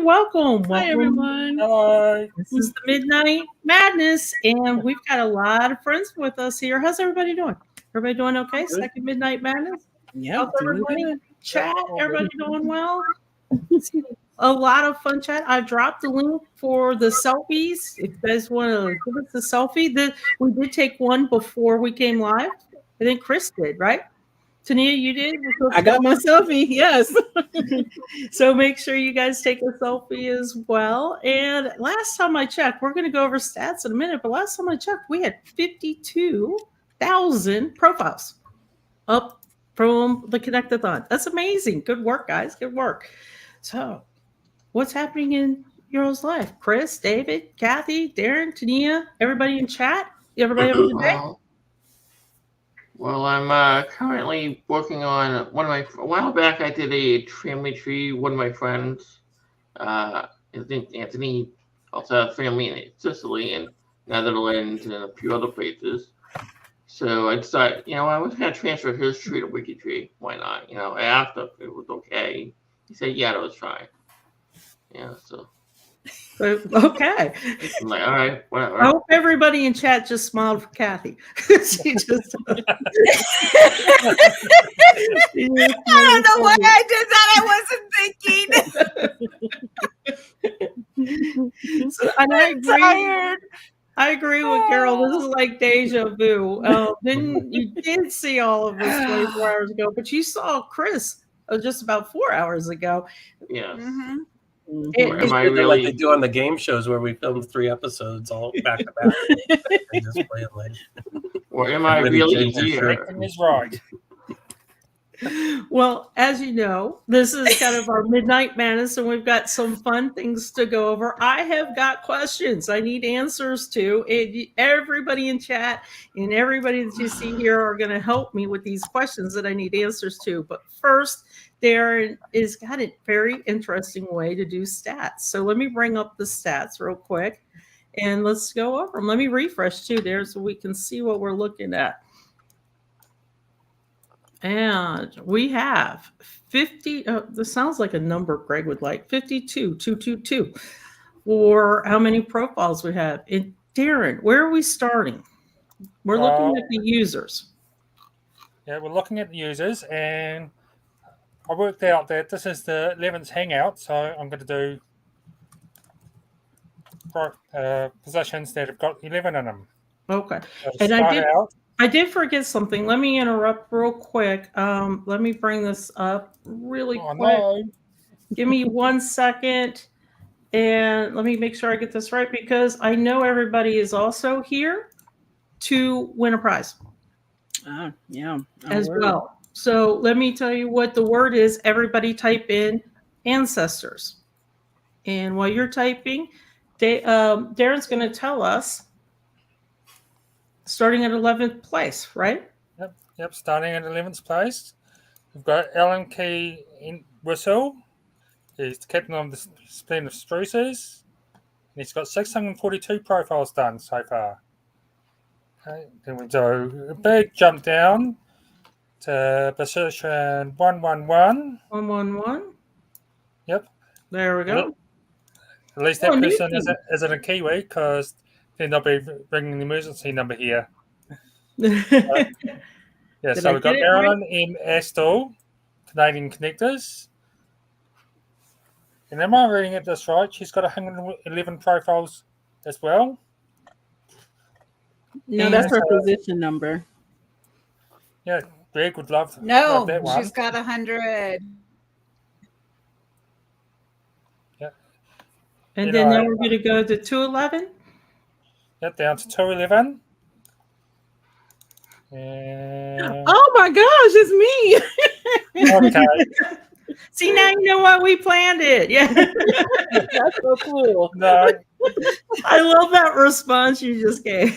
welcome. Hi, everyone. Hi. This is the Midnight Madness, and we've got a lot of friends with us here. How's everybody doing? Everybody doing okay? Good. Second Midnight Madness? Yeah, How's everybody? good. Chat? Everybody doing well? A lot of fun chat. I dropped the link for the selfies. If you guys want to give us a selfie, we did take one before we came live. I think Chris did, right? Tania, you did? I got my selfie. Yes. So make sure you guys take a selfie as well. And last time I checked, we're going to go over stats in a minute, but last time I checked, we had 52,000 profiles up from the Connect-a-Thon. That's amazing. Good work, guys. Good work. So what's happening in your all's life? Chris, David, Kathy, Darren, Tania, everybody in chat? Everybody have a good day? Well, I'm currently working on a while back I did a family tree. One of my friends, I think Anthony, also has family in Sicily and Netherlands and a few other places. So I decided, I was going to transfer his tree to WikiTree. Why not? I asked if it was okay. He said, yeah, it was fine. Yeah, so. Okay. I'm like, all right, whatever. I hope everybody in chat just smiled for Kathy. She just. I don't know why I did that. I wasn't thinking. And I'm tired. I agree with Carol. This is like deja vu. You did see all of us 24 hours ago, but you saw Chris just about 4 hours ago. Yeah. Mm-hmm. Am I really like they do on the game shows where we film 3 episodes all back to back? And just play it like. Or am I really here? Is right. Well, as you know, this is kind of our Midnight Madness, and we've got some fun things to go over. I have got questions I need answers to, and everybody in chat and everybody that you see here are going to help me with these questions that I need answers to. But first, Darren has got a very interesting way to do stats. So let me bring up the stats real quick, and let's go over them. Let me refresh too, Darren, so we can see what we're looking at. And we have 50. This sounds like a number Greg would like. 52,222 for how many profiles we have. And Darren, where are we starting? We're looking at the users. Yeah, we're looking at the users, and I worked out that this is the 11th hangout, so I'm going to do positions that have got 11 in them. Okay. So And I did forget something. Let me interrupt real quick. Let me bring this up really quick. No. Give me 1 second. And let me make sure I get this right, because I know everybody is also here to win a prize. Yeah. As well. So let me tell you what the word is. Everybody type in ancestors. And while you're typing, Darren's going to tell us starting at 11th place, right? Yep, starting at 11th place. We've got Alan Key in Whistle. He's the captain of the Splendid Strucers. And he's got 642 profiles done so far. Okay, then we do a big jump down to position 111. 111. Yep. There we go. At least that person isn't a Kiwi, because then they'll be bringing the emergency number here. Yeah, so we've got Marilyn M. Astle, Canadian Connectors. And am I reading it this right? She's got 111 profiles as well. No, that's her position number. Yeah, Greg would love that one. She's got 100. Yeah. And then we're going to go to 211. Yeah, down to 211. And... Oh my gosh, it's me. Okay. See, now you know why we planned it. Yeah. That's so cool. No. I love that response you just gave.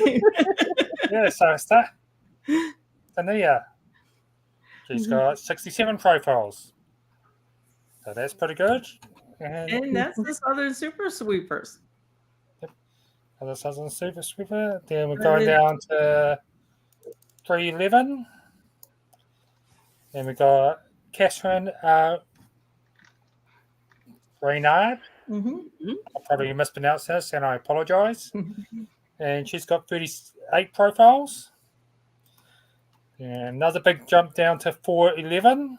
Yeah, so it's that. Tania. She's got 67 profiles. So that's pretty good. And that's the Southern Super Sweepers. Yep. The Southern Super Sweeper. Then we're going down to 311. Then we got Catherine Reynard. I probably mispronounced this, and I apologize. And she's got 38 profiles. And another big jump down to 411.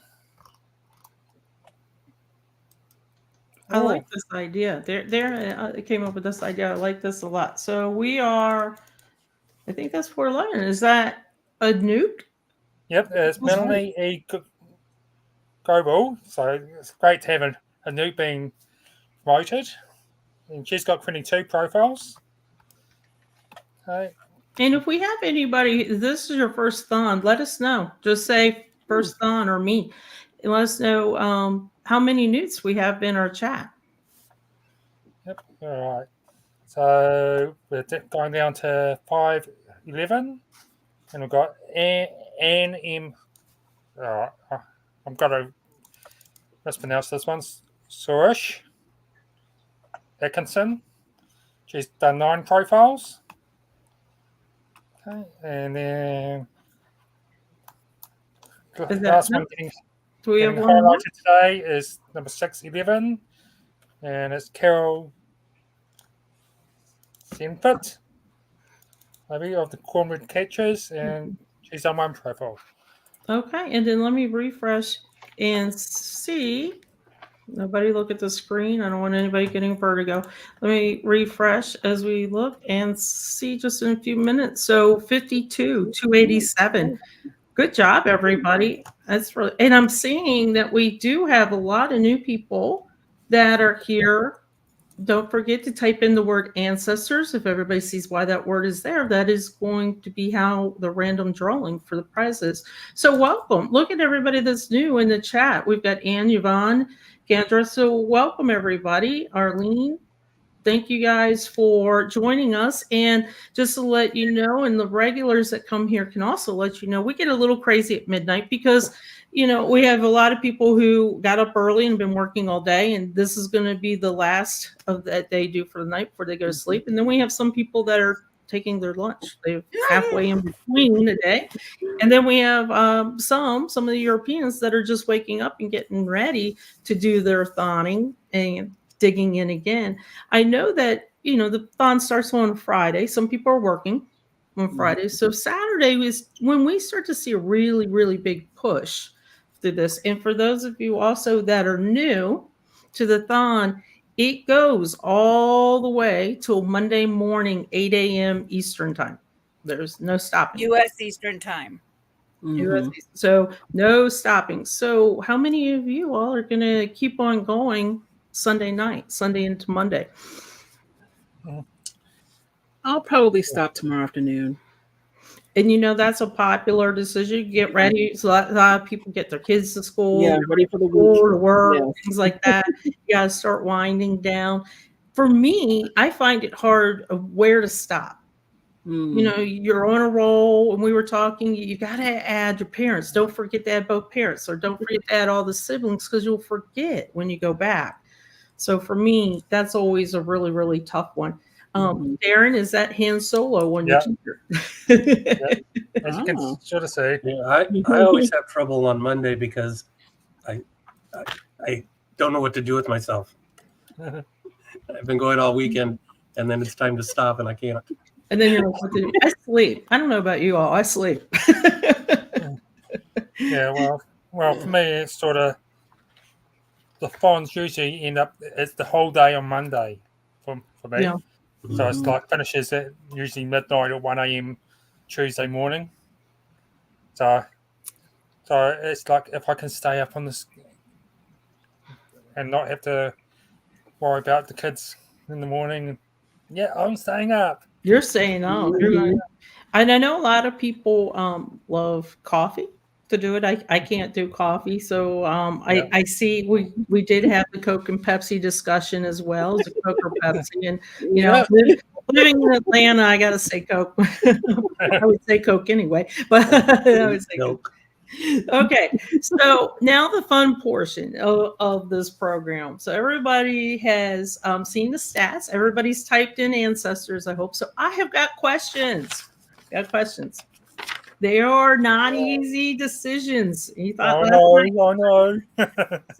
I like this idea. There came up with this idea. I like this a lot. So we are, I think that's 411. Is that a nuke? Yep, it's Melanie E. Goebel. So it's great to have a nuke being promoted. And she's got 22 profiles. Okay. And if we have anybody, this is your first thon, let us know. Just say first thon or me. And let us know how many newts we have in our chat. Yep, all right. So we're going down to 511. And we've got Anne M. I'm going to mispronounce this one. Suresh Atkinson. She's done 9 profiles. Okay, and then the last one getting highlighted today is number 611, and it's Carol Senfit, maybe, of the Cornwood Catchers, and she's on 1 profile. Okay, and then let me refresh and see. Nobody look at the screen. I don't want anybody getting vertigo. Let me refresh as we look and see just in a few minutes. So 52, 287. Good job, everybody. That's really, and I'm seeing that we do have a lot of new people that are here. Don't forget to type in the word ancestors. If everybody sees why that word is there, that is going to be how the random drawing for the prizes. So welcome. Look at everybody that's new in the chat. We've got Ann, Yvonne, Kendra. So welcome, everybody. Arlene, thank you guys for joining us. And just to let you know, and the regulars that come here can also let you know, we get a little crazy at midnight because, you know, we have a lot of people who got up early and been working all day, and this is going to be the last of that they do for the night before they go to sleep. And then we have some people that are taking their lunch. They're halfway in between a day. And then we have some of the Europeans that are just waking up and getting ready to do their thawing and digging in again. I know that, you know, the thon starts on Friday. Some people are working on Friday. So Saturday is when we start to see a really, really big push through this. And for those of you also that are new to the thon, it goes all the way till Monday morning, 8 a.m. Eastern time. There's no stopping. U.S. Eastern time. So no stopping. So how many of you all are going to keep on going Sunday night, Sunday into Monday? I'll probably stop tomorrow afternoon. And you know, that's a popular decision. Get ready. So a lot of people get their kids to school, ready for the week, to work, things like that. You got to start winding down. For me, I find it hard of where to stop. You know, you're on a roll, and we were talking, you got to add your parents. Don't forget to add both parents, or don't forget to add all the siblings, because you'll forget when you go back. So for me, that's always a really, really tough one. Darren, is that hand solo on your teacher? As you can sort of say. Yeah, I always have trouble on Monday because I don't know what to do with myself. I've been going all weekend, and then it's time to stop, and I can't. And then you're like, what to do? I sleep. I don't know about you all. I sleep. Yeah, well, for me, it's sort of the fawns usually end up. It's the whole day on Monday for me. Yeah. So it's like finishes at usually midnight or 1 a.m. Tuesday morning. So it's like if I can stay up on this and not have to worry about the kids in the morning. Yeah, I'm staying up. You're staying up. And I know a lot of people love coffee to do it. I can't do coffee. So I see we did have the Coke and Pepsi discussion as well as a Coke or Pepsi. And, you know, living in Atlanta, I got to say Coke. I would say Coke anyway, but I would say Coke. Okay, so now the fun portion of this program. So everybody has seen the stats. Everybody's typed in ancestors, I hope so. I have got questions. They are not easy decisions. You thought no.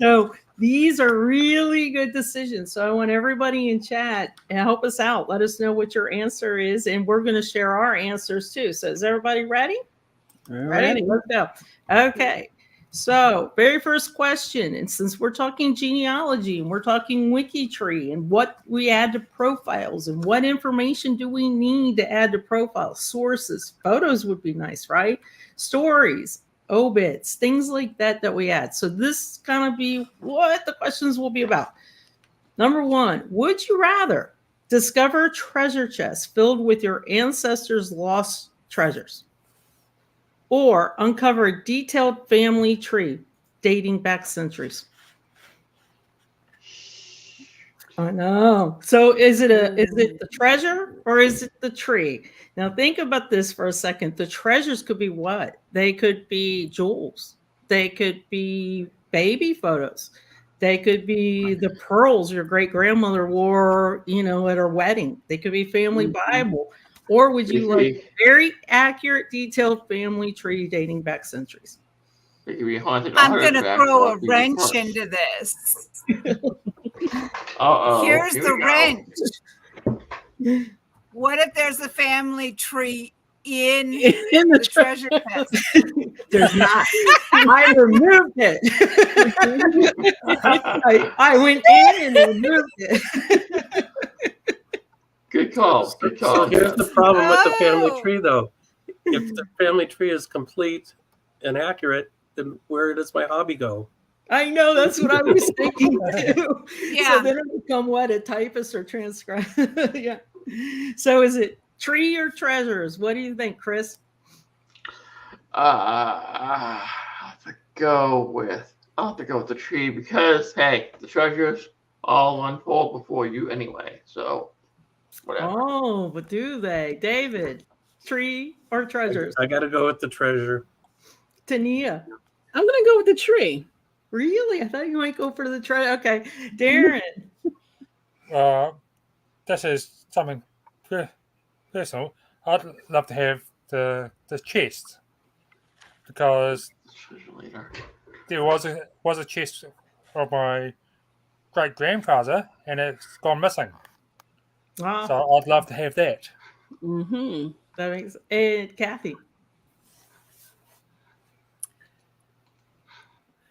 So These are really good decisions. So I want everybody in chat to help us out. Let us know what your answer is, and we're going to share our answers too. So is everybody ready? Ready? Let's go. Okay. So, very first question, and since we're talking genealogy and we're talking WikiTree and what we add to profiles and what information do we need to add to profiles, sources, photos would be nice, right? Stories, obits, things like that we add. So this is going to be what the questions will be about. Number one, would you rather discover a treasure chest filled with your ancestors' lost treasures, or uncover a detailed family tree dating back centuries? I know. So is it the treasure or is it the tree? Now think about this for a second. The treasures could be what? They could be jewels. They could be baby photos. They could be the pearls your great grandmother wore, at her wedding. They could be family Bible. Or would you like a very accurate, detailed family tree dating back centuries? It could be haunted. I'm going to throw a wrench into this. Uh-oh. Here's Here the we go. wrench. What if there's a family tree in the the treasure chest? There's not. I removed it. I went in and removed it. Good call. Good So call. here's the problem with the family Oh. tree, though. If the family tree is complete and accurate, then where does my hobby go? I know, that's what I was thinking too. Yeah. So then it become what, a typist or transcribe? Yeah. So is it tree or treasures? What do you think, Chris? I'll have to go with the tree because hey, the treasures all unfold before you anyway. So whatever. Oh, but do they? David, tree or treasures? I got to go with the treasure. Tania. I'm going to go with the tree. Really? I thought you might go for the treasure. Okay. Darren. This is something personal. I'd love to have the chest because Treasure later. there was a chest of my great grandfather and it's gone missing. Wow. So I'd love to have that. Mm-hmm. That makes, and Kathy.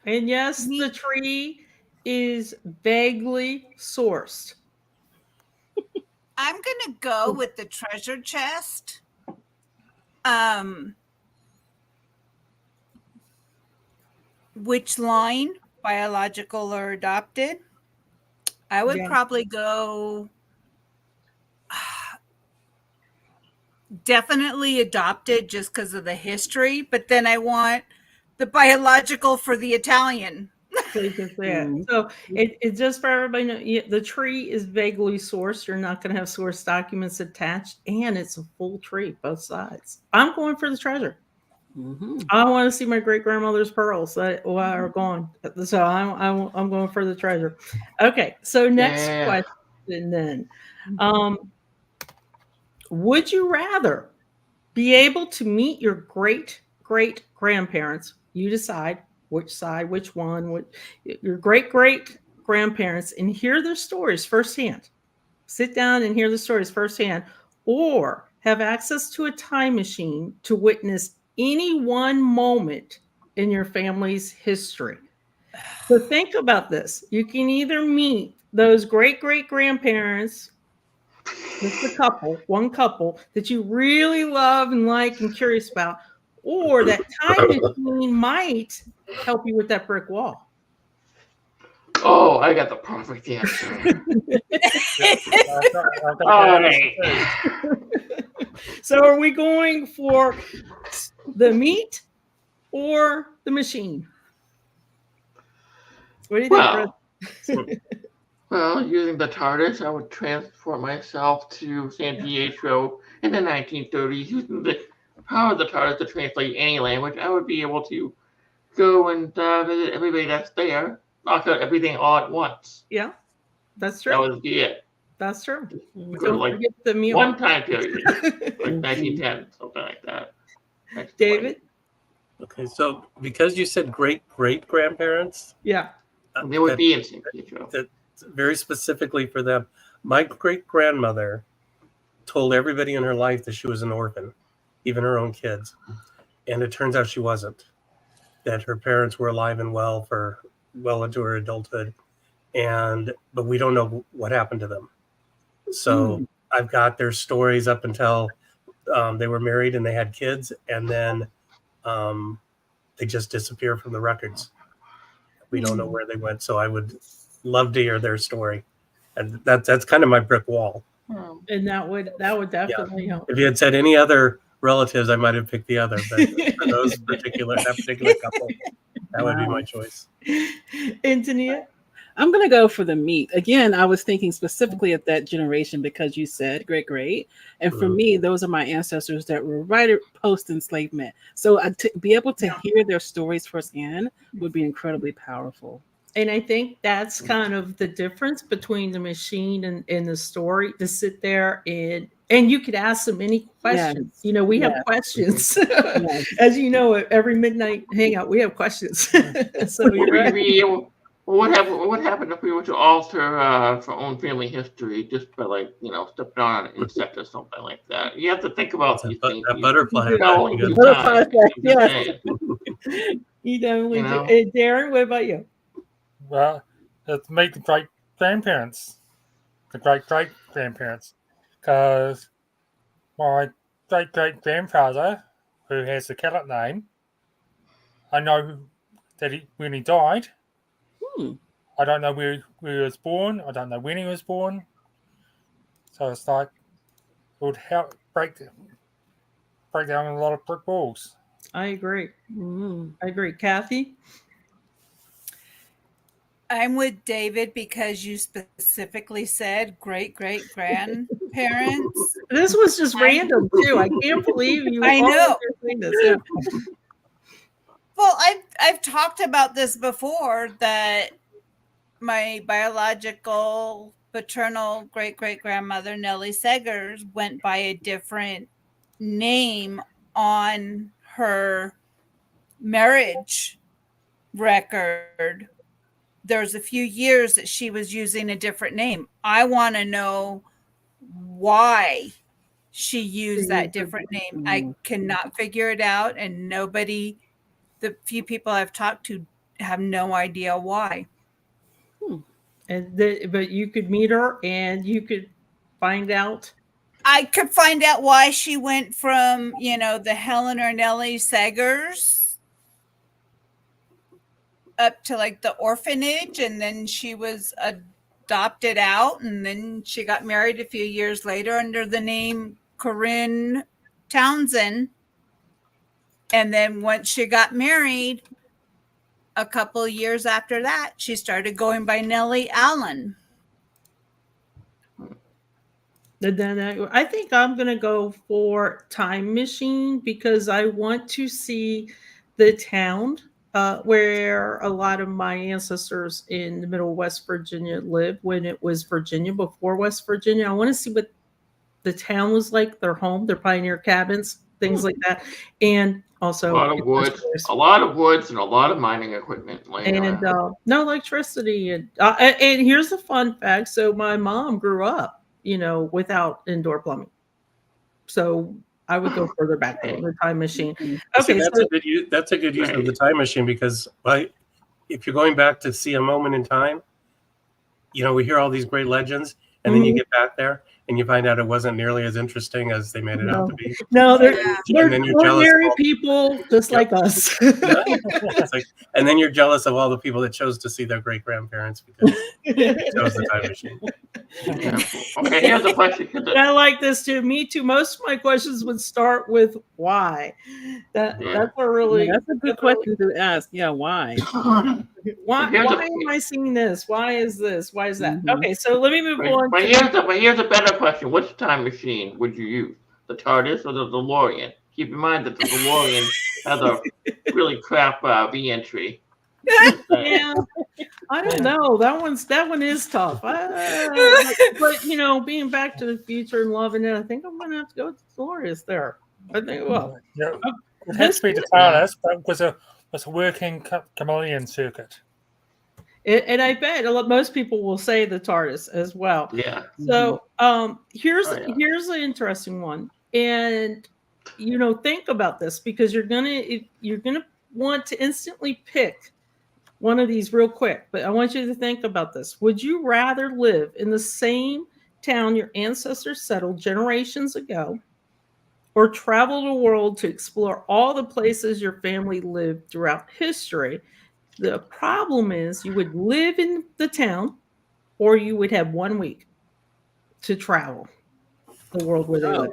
And yes, the tree is vaguely sourced. I'm going to go with the treasure chest. Which line, biological or adopted? I would probably go definitely adopted just because of the history, but then I want the biological for the Italian. So it just for everybody know, the tree is vaguely sourced. You're not going to have source documents attached, and it's a full tree, both sides. I'm going for the treasure. Mm-hmm. I want to see my great grandmother's pearls that are gone. So I'm going for the treasure. Okay, so next question then. Would you rather be able to meet your great grandparents? You decide which side, which one, your great grandparents, and hear their stories firsthand. Sit down and hear the stories firsthand, or have access to a time machine to witness any one moment in your family's history. So think about this. You can either meet those great grandparents, just a couple, one couple that you really love and like and curious about, or that time machine might help you with that brick wall. Oh, I got the perfect answer. All right. So are we going for the meat or the machine? What do you think, Chris? Well, using the TARDIS, I would transport myself to San Diego in the 1930s. Using the power of the TARDIS to translate any language, I would be able to go and visit everybody that's there, knock out everything all at once. Yeah, that's true. That would be it. That's true. Don't Don't forget the meal. One time period, like 1910, something like that. David? Okay, so because you said great grandparents, Yeah. They would be in St. Pietro. that very specifically for them. My great grandmother told everybody in her life that she was an orphan, even her own kids. And it turns out she wasn't, that her parents were alive and well for well into her adulthood. But we don't know what happened to them. So I've got their stories up until they were married and they had kids, and then they just disappear from the records. We don't know where they went. So I would love to hear their story. And that's kind of my brick wall. And that would definitely help. If you had said any other relatives, I might have picked the other, but for that particular couple, that would be my choice. Antonia? I'm going to go for the meat. Again, I was thinking specifically of that generation because you said great. And for me, those are my ancestors that were right post enslavement. So to be able to hear their stories firsthand would be incredibly powerful. And I think that's kind of the difference between the machine and the story, to sit there and you could ask them any questions. Yes. We have questions. Yes. As you know, every midnight hangout, we have questions. So you're right. What happened if we were to alter our own family history just by stepping on an insect or something like that? You have to think about these things. That butterfly. Butterfly effect, yes. You definitely do. And Darren, what about you? Well, it's meet the great grandparents, the great grandparents, because my great grandfather, who has the Celtic name, I know that when he died. I don't know where he was born. I don't know when he was born. So it's like it would help break down a lot of brick walls. I agree. I agree. Kathy? I'm with David because you specifically said great grandparents. This was just random too. I can't believe you. I know. This. Yeah. Well, I've talked about this before, that my biological paternal great grandmother Nellie Seggers went by a different name on her marriage record. There's a few years that she was using a different name. I want to know why she used that different name. I cannot figure it out, and the few people I've talked to have no idea why. But you could meet her and you could find out. I could find out why she went from, the Helen or Nellie Seggers up to like the orphanage, and then she was adopted out, and then she got married a few years later under the name Corinne Townsend. And then once she got married, a couple of years after that, she started going by Nellie Allen. Then I think I'm going to go for Time Machine, because I want to see the town where a lot of my ancestors in the middle of West Virginia lived when it was Virginia before West Virginia. I want to see what the town was like, their home, their pioneer cabins, things like that. And also a lot of woods and a lot of mining equipment laying and around. No electricity. And here's a fun fact. So my mom grew up, without indoor plumbing. So I would go further back than the Time Machine. Okay, that's a good use of the Time Machine, because if you're going back to see a moment in time, we hear all these great legends, and then you get back there and you find out it wasn't nearly as interesting as they made it out to be. No, they're jealous ordinary people just like us. And then you're jealous of all the people that chose to see their great grandparents because they chose the Time Machine. Yeah. Okay, here's a question. I like this too. Me too. Most of my questions would start with why. That's a good question to ask. Yeah, why? Why am I seeing this? Why is this? Why is that? Okay, so let me move on. But here's a better question. Which time machine would you use? The TARDIS or the DeLorean? Keep in mind that the DeLorean has a really crap re-entry. Yeah, I don't know. That one is tough. But being Back to the Future and loving it, I think I'm gonna have to go with DeLorean there. I think it has to be the TARDIS, but was a working chameleon circuit. And I bet most people will say the TARDIS as well. Yeah. So here's Oh, yeah. here's an interesting one, and think about this, because you're gonna want to instantly pick one of these real quick. But I want you to think about this. Would you rather live in the same town your ancestors settled generations ago, or travel the world to explore all the places your family lived throughout history? The problem is you would live in the town, or you would have 1 week to travel the world where they live.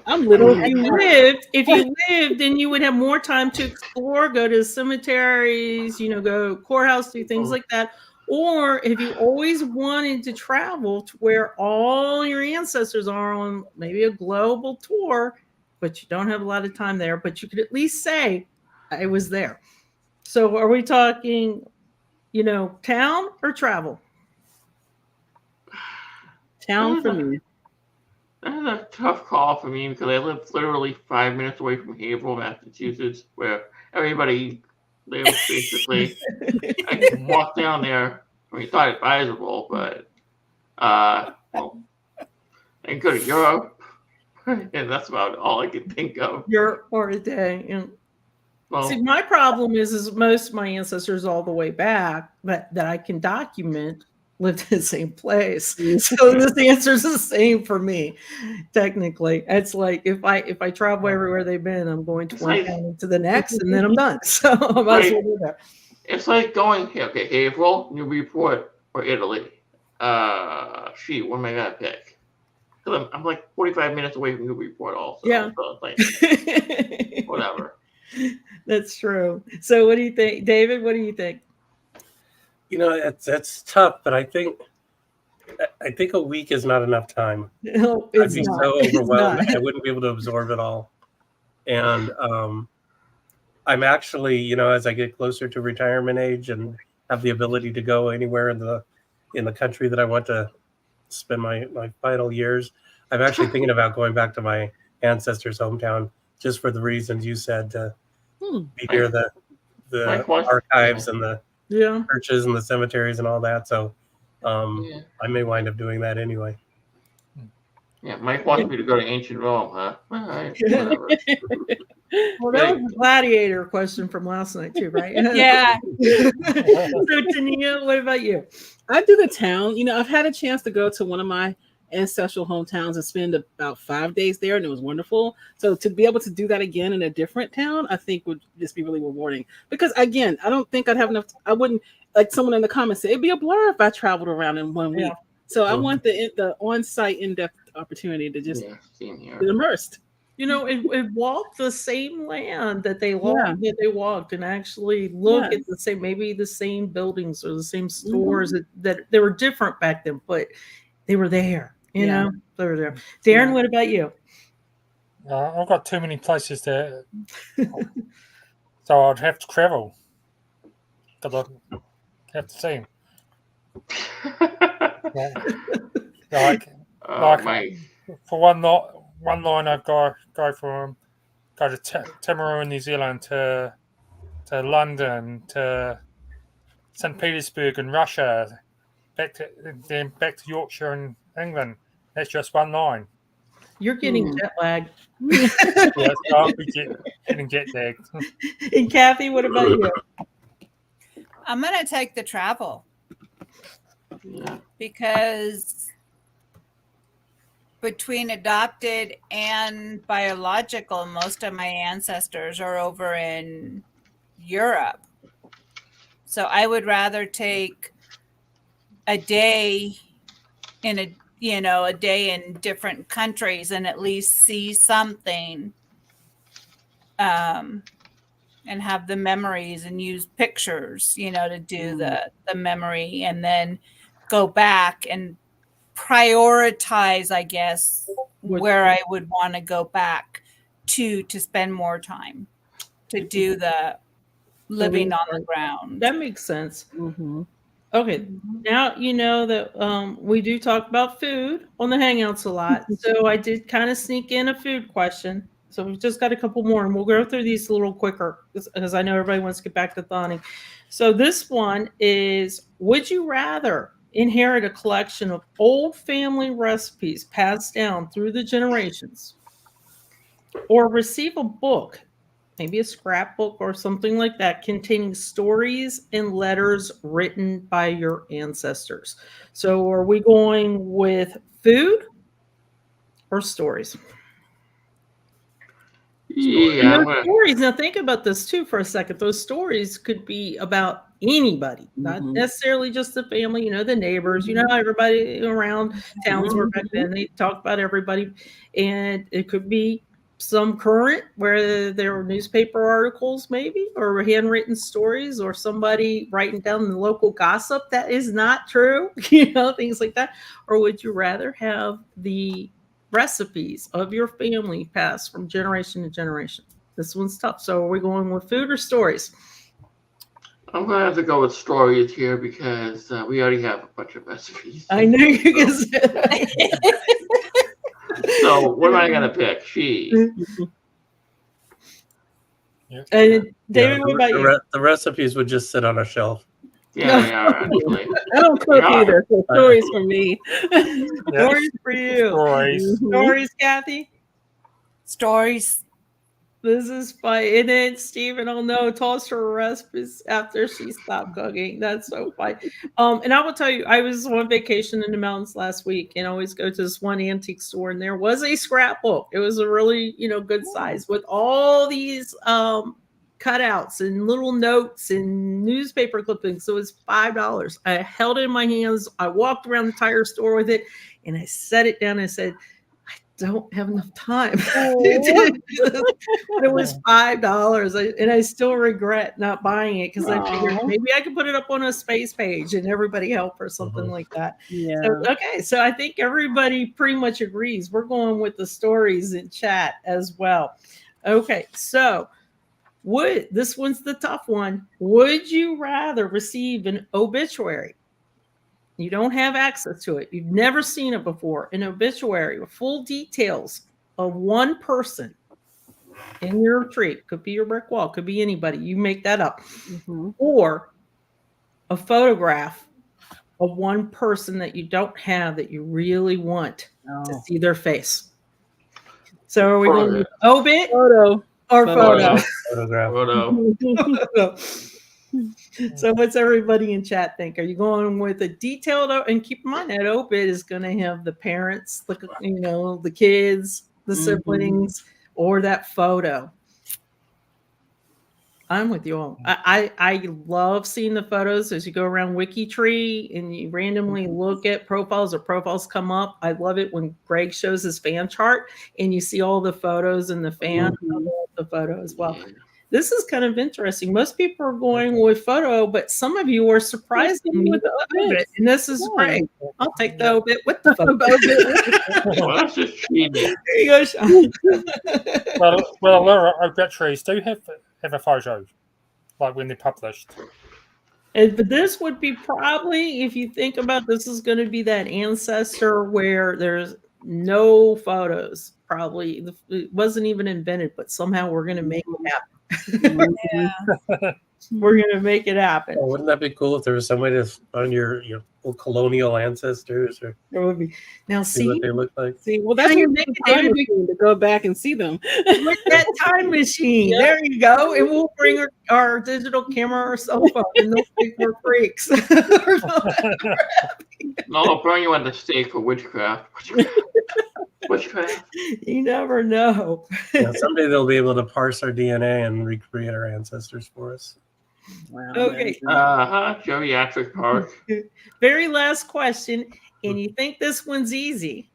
I'm literally. If you lived, then you would have more time to explore, go to cemeteries, go courthouse, do things like that. Or if you always wanted to travel to where all your ancestors are on maybe a global tour, but you don't have a lot of time there, but you could at least say, I was there. So are we talking, town or travel? Town for me. That's a tough call for me, because I live literally 5 minutes away from Haverhill, Massachusetts, where everybody lives, basically. I can walk down there. I mean, it's not advisable, but well, I can go to Europe, and that's about all I can think of. Europe for a day. Well, See, my problem is most of my ancestors all the way back that I can document lived in the same place. So this answer is the same for me. Technically, it's like if I travel everywhere they've been, I'm going to one county to the next, and then I'm done. So I might as well do that. It's like going Haverhill, Newburyport, or Italy. Shoot, what am I gonna pick? Because I'm like 45 minutes away from Newburyport, also. Yeah. So it's like, whatever. That's true. So what do you think, David? What do you think? It's tough, but I think a week is not enough time. No, I'd be so overwhelmed. I wouldn't be able to absorb it all. And I'm actually, as I get closer to retirement age and have the ability to go anywhere in the country that I want to spend my final years, I'm actually thinking about going back to my ancestors' hometown, just for the reasons you said, to be near the archives and the churches and the cemeteries and all that. So I may wind up doing that anyway. Yeah, Mike wants me to go to ancient Rome, huh? All right, whatever. Well, that was a gladiator question from last night too, right? Yeah. So Tania, what about you? I do the town. I've had a chance to go to one of my ancestral hometowns and spend about 5 days there, and it was wonderful. So to be able to do that again in a different town, I think would just be really rewarding. Because again, I don't think I'd have enough. I wouldn't, like someone in the comments said, it'd be a blur if I traveled around in 1 week. So I want the on-site in-depth opportunity to just be immersed. It walked the same land that they walked, and actually look at maybe the same buildings or the same stores that they were different back then, but they were there. They were there. Darren, what about you? I've got too many places there, so I'd have to travel. Because I have to see them. For one line, I'd go to Timaru in New Zealand, to London, to St. Petersburg in Russia, back to Yorkshire in England. That's just one line. You're getting jet lagged. Yes, I'll be getting jet lagged. And Kathy, what about you? I'm going to take the travel. Yeah. Because between adopted and biological, most of my ancestors are over in Europe. So I would rather take a day in a day in different countries and at least see something, and have the memories and use pictures, to do the memory, and then go back and prioritize, I guess, where I would want to go back to spend more time to do the living on the ground. That makes sense. Okay, now you know that we do talk about food on the Hangouts a lot. So I did kind of sneak in a food question. So we've just got a couple more, and we'll go through these a little quicker because I know everybody wants to get back to thawing. So this one is, would you rather inherit a collection of old family recipes passed down through the generations, or receive a book, maybe a scrapbook or something like that, containing stories and letters written by your ancestors? So are we going with food or stories? Yeah, And those stories, now think about this too for a second. Those stories could be about anybody, not necessarily just the family, you know, the neighbors, you know, everybody around towns were back then, they talked about everybody. And it could be some current where there were newspaper articles maybe, or handwritten stories, or somebody writing down the local gossip that is not true, you know, things like that. Or would you rather have the recipes of your family passed from generation to generation? This one's tough. So are we going with food or stories? I'm gonna have to go with stories here because we already have a bunch of recipes. I knew you could say that. So what am I gonna pick? She. And David, what about you? The recipes would just sit on a shelf. Yeah, they are actually. I don't cook either, so stories for me. Stories for you. Stories. Stories, Kathy. Stories. This is funny. And then Stephen, oh no, tossed her recipes after she stopped cooking. That's so funny. And I will tell you, I was on vacation in the mountains last week, and I always go to this one antique store, and there was a scrapbook. It was a really, you know, good size with all these cutouts and little notes and newspaper clippings. So it was $5. I held it in my hands. I walked around the entire store with it, and I set it down and said, don't have enough time. But it was $5, and I still regret not buying it because I figured maybe I could put it up on a space page and everybody help or something like that. Yeah. So, okay, so I think everybody pretty much agrees. We're going with the stories in chat as well. Okay, so this one's the tough one. Would you rather receive an obituary? You don't have access to it. You've never seen it before. An obituary with full details of one person in your tree. Could be your brick wall. Could be anybody. You make that up. Or a photograph of one person that you don't have that you really want to see their face. So are we going with obit or photo? Photograph. Photo. So what's everybody in chat think? Are you going with a detailed, and keep in mind that obit is going to have the parents, the kids, the siblings, or that photo? I'm with you all. I love seeing the photos as you go around WikiTree and you randomly look at profiles, or profiles come up. I love it when Greg shows his fan chart and you see all the photos and the fan the photo as well. This is kind of interesting. Most people are going with photo, but some of you are surprising me with the obit, and this is great. I'll take the obit with the photo. Well, that's just cheating. There you go, Sean. Well, a lot of obituaries do have a photo, like when they're published. But this would be probably, if you think about this, is going to be that ancestor where there's no photos. Probably it wasn't even invented, but somehow we're going to make it happen. We're going to make it happen. Oh, wouldn't that be cool if there was some way to find your colonial ancestors, or There would be. Now see what they look like? See, well, that's you what make a time machine to go back and see them. with that time machine. Yeah. There you go. And we'll bring our digital camera or cell phone, and they'll think we're freaks. No, I'll burn you at the stake for witchcraft. Witchcraft. You never know. Yeah, someday they'll be able to parse our DNA and recreate our ancestors for us. Wow, Okay. Geriatric park. Very last question, and you think this one's easy,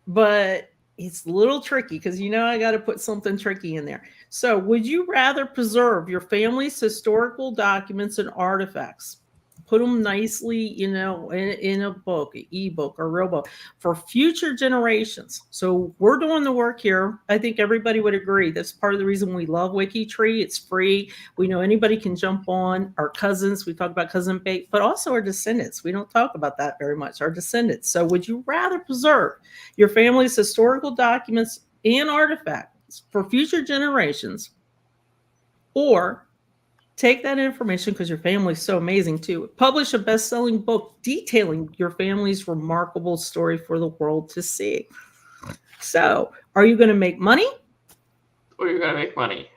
but it's a little tricky because I got to put something tricky in there. So, would you rather preserve your family's historical documents and artifacts, put them nicely, in a book, an ebook, or real book for future generations? So we're doing the work here. I think everybody would agree. That's part of the reason we love WikiTree. It's free. We know anybody can jump on. Our cousins, we talk about cousin bait, but also our descendants. We don't talk about that very much, our descendants. So would you rather preserve your family's historical documents and artifacts generations, for future generations, or take that information, because your family's so amazing too. Publish a best-selling book detailing your family's remarkable story for the world to see. So, are you going to make money? Or you're gonna make money.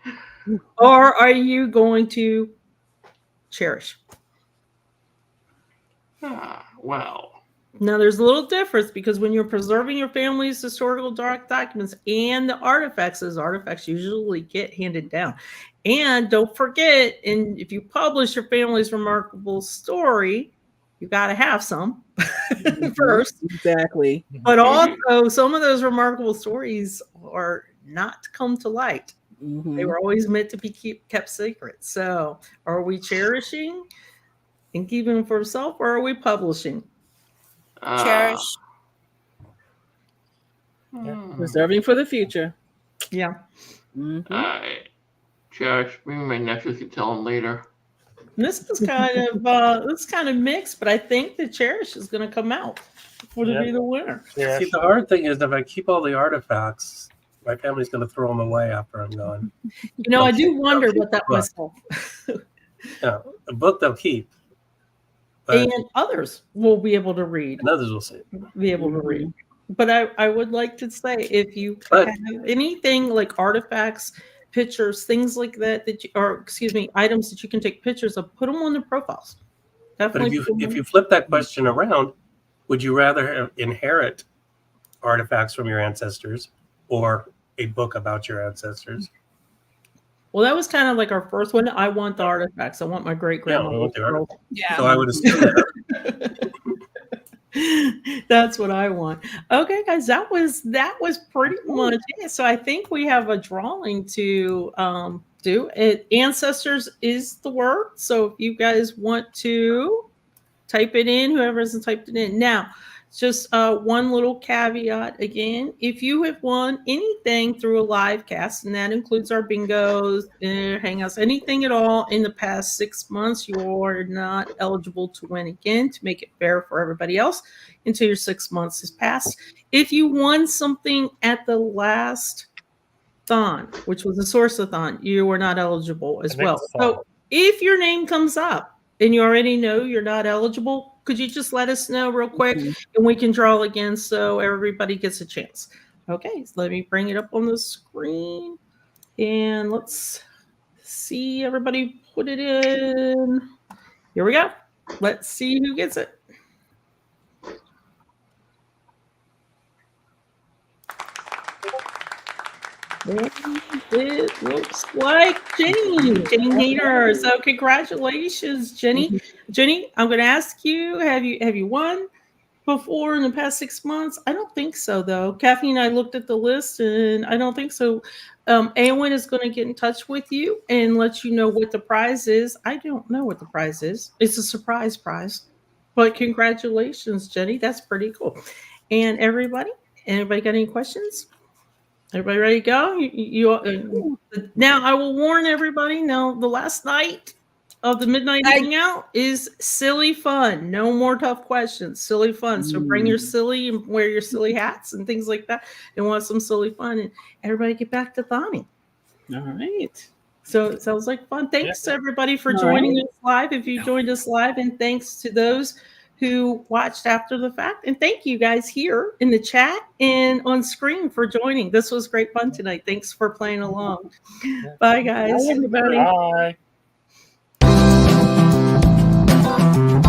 Or are you going to cherish? Well, Now, there's a little difference, because when you're preserving your family's historical documents and the artifacts, those artifacts usually get handed down. And don't forget, and if you publish your family's remarkable story, you got to have some first. Exactly. But also, some of those remarkable stories are not come to light. They were always meant to be kept secret. So, are we cherishing and keeping them for ourselves, or are we publishing? Cherish. Preserving for the future. Yeah. I cherish. Maybe my nephews can tell them later. And this is kind of mixed, but I think the cherish is going to come out for to be the winner. Yeah. See, the hard thing is if I keep all the artifacts, my family's going to throw them away after I'm gone. You know, I do wonder what that Right. myself. Yeah, a book they'll keep, but And others will be able to read. and others will see. Be able to read. But I would like to say, if you But- have anything like artifacts, pictures, things like that, items that you can take pictures of, put them on the profiles. But Definitely. if you flip that question around, would you rather inherit artifacts from your ancestors or a book about your ancestors? Well, that was kind of like our first one. I want the artifacts. I want my great Yeah, we grandma. want the artifacts. Yeah. So I would assume that. That's what I want. Okay, guys, that was pretty much it. So I think we have a drawing to do. Ancestors is the word. So if you guys want to type it in, whoever hasn't typed it in. Now, just one little caveat again. If you have won anything through a live cast, and that includes our bingos, hangouts, anything at all in the past 6 months, you are not eligible to win again, to make it fair for everybody else until your 6 months has passed. If you won something at the last thon, which was a source-a-thon, you are not eligible as The well. next So thon. if your name comes up and you already know you're not eligible, could you just let us know real quick and we can draw again so everybody gets a chance? Okay, so let me bring it up on the screen and let's see everybody put it in. Here we go. Let's see who gets it. It looks like Jenny Hater. So congratulations, Jenny. Jenny, I'm going to ask you: Have you won before in the past 6 months? I don't think so, though. Kathy and I looked at the list, and I don't think so. Awen is going to get in touch with you and let you know what the prize is. I don't know what the prize is. It's a surprise prize, but congratulations, Jenny. That's pretty cool. And anybody got any questions? Everybody ready to go? Now, I will warn everybody. Now, the last night of the midnight hangout is silly fun. No more tough questions. Silly fun. So bring your silly and wear your silly hats and things like that, and want some silly fun. And everybody get back to thawing. All right. So it sounds like fun. Thanks to everybody for joining us live. If you joined us live, and thanks to those who watched after the fact. And thank you guys here in the chat and on screen for joining. This was great fun tonight. Thanks for playing along. Bye, guys. Bye, everybody. Bye.